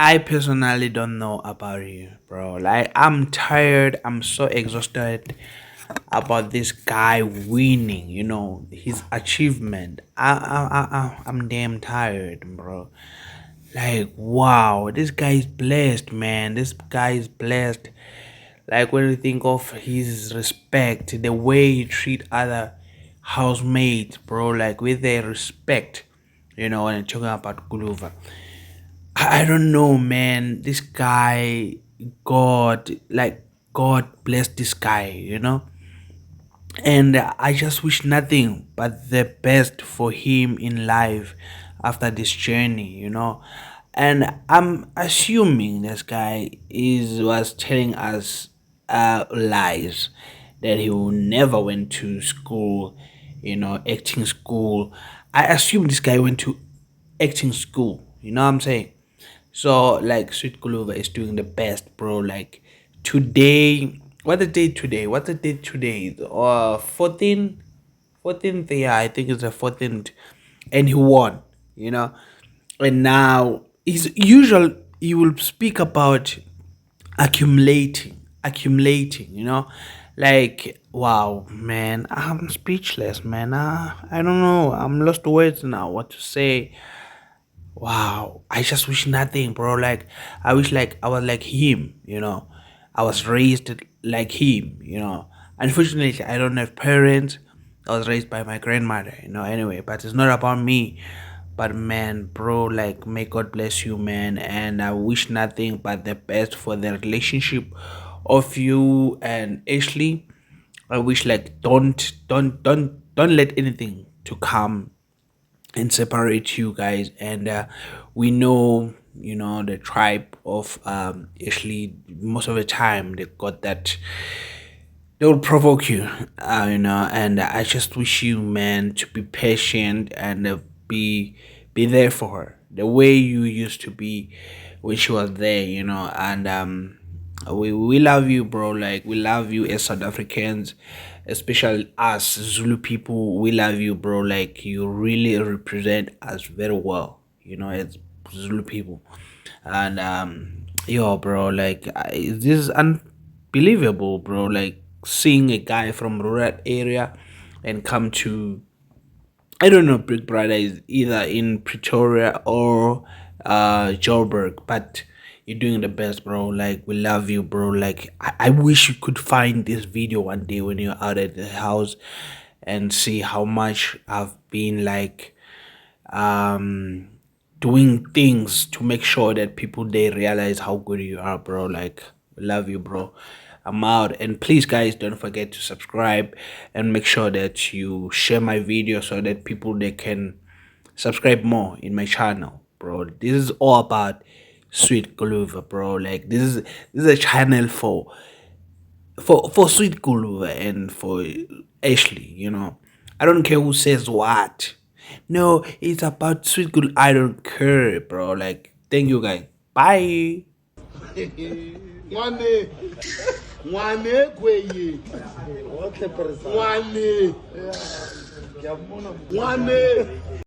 I personally don't know about you, bro. Like, I'm tired. I'm so exhausted about this guy winning. His achievement. I'm damn tired, bro. Like, wow, this guy is blessed, man. This guy is blessed. Like, when you think of his respect, the way he treat other housemates, bro, like with their respect. When I'm talking about Guluva. I don't know, man. This guy, God bless this guy. And I just wish nothing but the best for him in life after this journey. And I'm assuming this guy is was telling us lies that he will never went to school, acting school. I assume this guy went to acting school. You know what I'm saying? So like Sweet Guluva is doing the best, bro. Like today, what the date today? What's the date today? 14th. Yeah, I think it's the 14th, and he won. You know, and now he's usual. He will speak about accumulating. Like wow, man, I'm speechless, man. I don't know. I'm lost words now. What to say? Wow, I just wish nothing, bro. Like, I wish like I was like him. I was raised like him. Unfortunately, I don't have parents. I was raised by my grandmother. Anyway, but it's not about me. But man, bro, like, may God bless you, man. And I wish nothing but the best for the relationship of you and Ashley. I wish like don't let anything to come and separate you guys. And we know, the tribe of Ashley, most of the time they got that they will provoke you. And I just wish you, man, to be patient and be there for her the way you used to be when she was there. And we love you, bro. Like, we love you as South Africans, especially us Zulu people. We love you, bro. Like, you really represent us very well, as Zulu people. And yo, bro, like, this is unbelievable, bro. Like, seeing a guy from rural area and come to, I don't know, Big Brother is either in Pretoria or Joburg, but you're doing the best, bro. Like, we love you, bro. Like, I wish you could find this video one day when you're out at the house and see how much I've been like um doing things to make sure that people they realize how good you are, bro. Like, we love you, bro. I'm out. And please, guys, don't forget to subscribe and make sure that you share my video so that people they can subscribe more in my channel, bro. This is all about Sweet Guluva, bro. Like, this is a channel for Sweet Guluva and for Ashley. I don't care who says what. No, it's about Sweet Guluva. I don't care, bro. Like, thank you, guys. Bye. Ngwane kweye ngwane